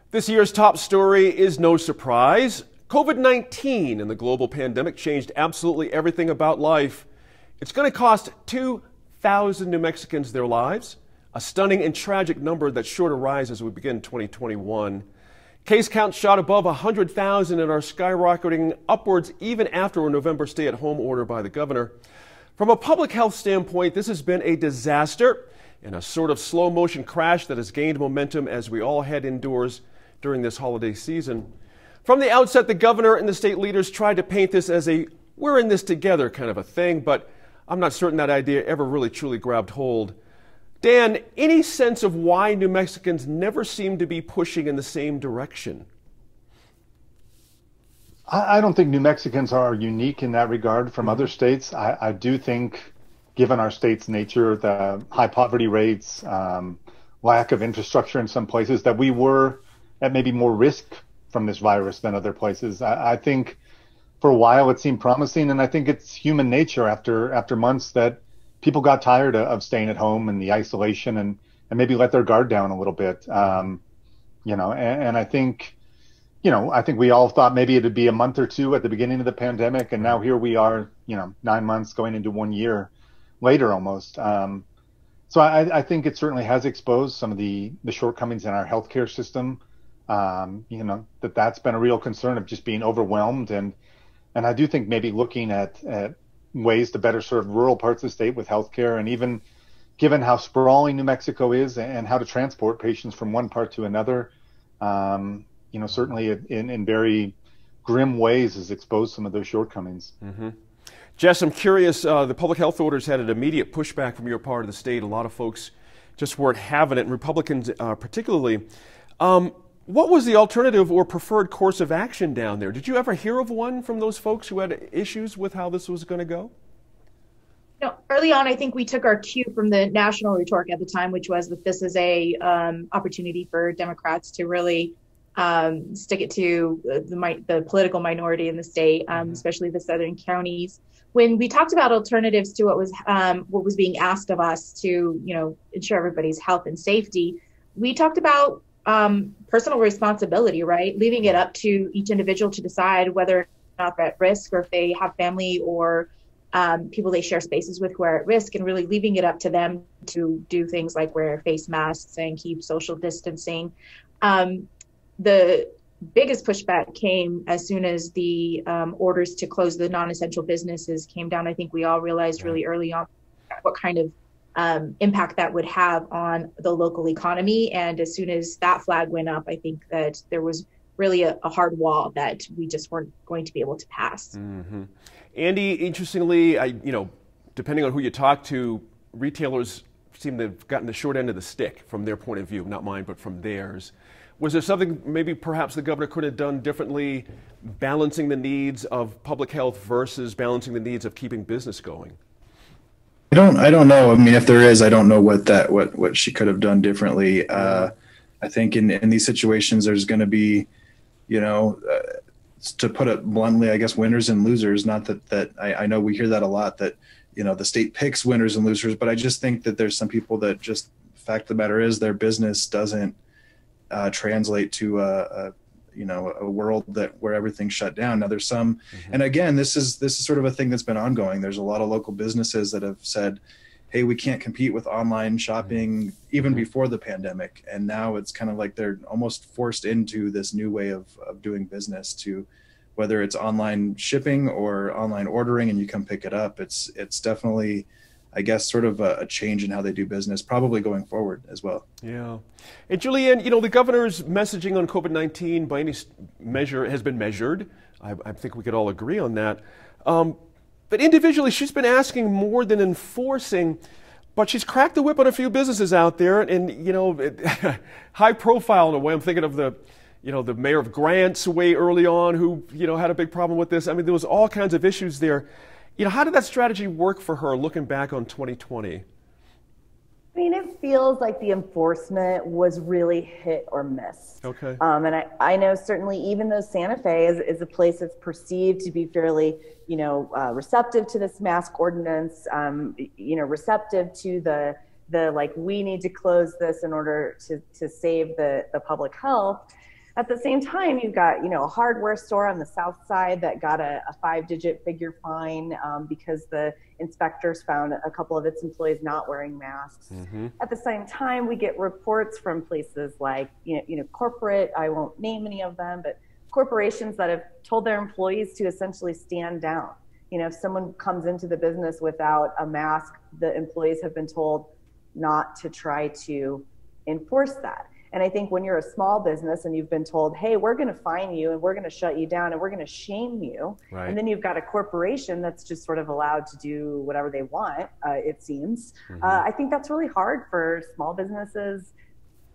This year's top story is no surprise. COVID-19 and the global pandemic changed absolutely everything about life. It's going to cost 2,000 New Mexicans their lives, a stunning and tragic number that's sure to rise as we begin 2021. Case counts shot above 100,000 and are skyrocketing upwards even after a November stay-at-home order by the governor. From a public health standpoint, this has been a disaster and a sort of slow-motion crash that has gained momentum as we all head indoors during this holiday season. From the outset, the governor and the state leaders tried to paint this as a we're in this together kind of a thing, but I'm not certain that idea ever really truly grabbed hold. Dan, any sense of why New Mexicans never seem to be pushing in the same direction? I don't think New Mexicans are unique in that regard from other states. I do think, given our state's nature, the high poverty rates, lack of infrastructure in some places, that we were at maybe more risk from this virus than other places. I think for a while it seemed promising, and I think it's human nature after months that people got tired of staying at home and the isolation and maybe let their guard down a little bit. And I think, I think we all thought maybe it'd be a month or two at the beginning of the pandemic, and now here we are, 9 months going into 1 year later almost. So I think it certainly has exposed some of the shortcomings in our healthcare system. That's been a real concern of just being overwhelmed. And I do think maybe looking at ways to better serve rural parts of the state with healthcare, and even given how sprawling New Mexico is and how to transport patients from one part to another, certainly in very grim ways has exposed some of those shortcomings. Mm-hmm. Jess, I'm curious, the public health orders had an immediate pushback from your part of the state. A lot of folks just weren't having it, and Republicans particularly. What was the alternative or preferred course of action down there? Did you ever hear of one from those folks who had issues with how this was going to go? Early on, I think we took our cue from the national rhetoric at the time, which was that this is a opportunity for Democrats to really stick it to the political minority in the state, especially the southern counties. When we talked about alternatives to what was being asked of us to, ensure everybody's health and safety, we talked about personal responsibility, right? Leaving it up to each individual to decide whether or not they're at risk, or if they have family or people they share spaces with who are at risk, and really leaving it up to them to do things like wear face masks and keep social distancing. The biggest pushback came as soon as the orders to close the non-essential businesses came down. I think we all realized really early on what kind of impact that would have on the local economy. And as soon as that flag went up, I think that there was really a hard wall that we just weren't going to be able to pass. Mm-hmm. Andy, interestingly, depending on who you talk to, retailers seem to have gotten the short end of the stick from their point of view, not mine, but from theirs. Was there something maybe perhaps the governor could have done differently, balancing the needs of public health versus balancing the needs of keeping business going? I don't know. I mean, if there is, I don't know what she could have done differently. I think in these situations, there's going to be, to put it bluntly, I guess, winners and losers. Not that I know we hear that a lot, that, the state picks winners and losers, but I just think that there's some people that just, the fact of the matter is, their business doesn't translate to a world where everything's shut down. Now there's some, and again, this is sort of a thing that's been ongoing. There's a lot of local businesses that have said, hey, we can't compete with online shopping even before the pandemic. And now it's kind of like they're almost forced into this new way of doing business, to whether it's online shipping or online ordering and you come pick it up. It's definitely, I guess, sort of a change in how they do business, probably going forward as well. Yeah. And Julianne, the governor's messaging on COVID-19 by any measure has been measured. I think we could all agree on that. But individually, she's been asking more than enforcing, but she's cracked the whip on a few businesses out there, and, high profile in a way. I'm thinking of the mayor of Grants way early on who, had a big problem with this. I mean, there was all kinds of issues there. How did that strategy work for her looking back on 2020? I mean, it feels like the enforcement was really hit or miss. Okay. And I know certainly, even though Santa Fe is a place that's perceived to be fairly, receptive to this mask ordinance, receptive to the like, we need to close this in order to save the public health. At the same time, you've got, a hardware store on the south side that got a 5-digit figure fine because the inspectors found a couple of its employees not wearing masks. Mm-hmm. At the same time, we get reports from places like, corporate, I won't name any of them, but corporations that have told their employees to essentially stand down. If someone comes into the business without a mask, the employees have been told not to try to enforce that. And I think when you're a small business and you've been told, hey, we're going to fine you and we're going to shut you down and we're going to shame you. Right. And then you've got a corporation that's just sort of allowed to do whatever they want, it seems. Mm-hmm. I think that's really hard for small businesses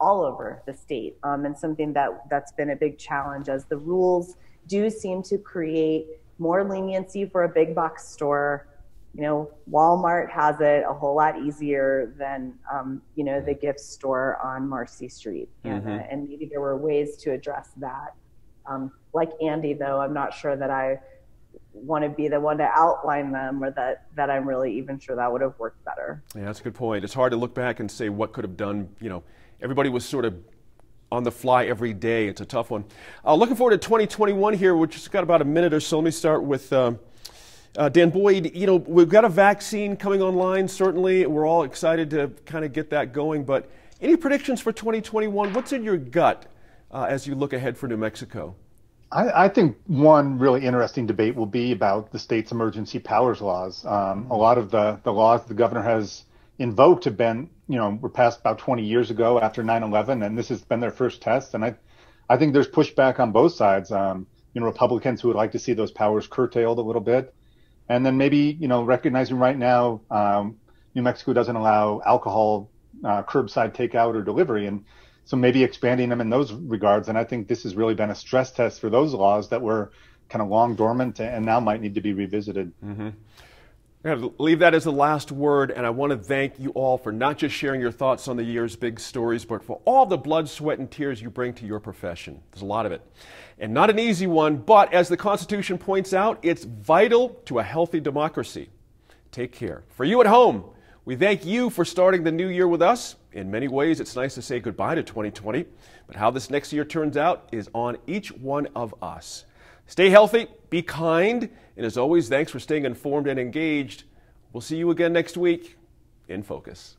all over the state, and something that's been a big challenge as the rules do seem to create more leniency for a big box store. Walmart has it a whole lot easier than, the gift store on Marcy Street. Mm-hmm. And maybe there were ways to address that. Like Andy, though, I'm not sure that I want to be the one to outline them or that I'm really even sure that would have worked better. Yeah, that's a good point. It's hard to look back and say what could have done. Everybody was sort of on the fly every day. It's a tough one. Looking forward to 2021 here, which has got about a minute or so. Let me start with Dan Boyd. We've got a vaccine coming online, certainly. We're all excited to kind of get that going. But any predictions for 2021? What's in your gut as you look ahead for New Mexico? I think one really interesting debate will be about the state's emergency powers laws. A lot of the laws the governor has invoked have been, were passed about 20 years ago after 9/11, and this has been their first test. And I think there's pushback on both sides. Republicans who would like to see those powers curtailed a little bit. And then maybe, recognizing right now, New Mexico doesn't allow alcohol curbside takeout or delivery. And so maybe expanding them in those regards. And I think this has really been a stress test for those laws that were kind of long dormant and now might need to be revisited. Mm-hmm. I'm going to leave that as the last word, and I want to thank you all for not just sharing your thoughts on the year's big stories, but for all the blood, sweat, and tears you bring to your profession. There's a lot of it. And not an easy one, but as the Constitution points out, it's vital to a healthy democracy. Take care. For you at home, we thank you for starting the new year with us. In many ways, it's nice to say goodbye to 2020, but how this next year turns out is on each one of us. Stay healthy, be kind, and as always, thanks for staying informed and engaged. We'll see you again next week in Focus.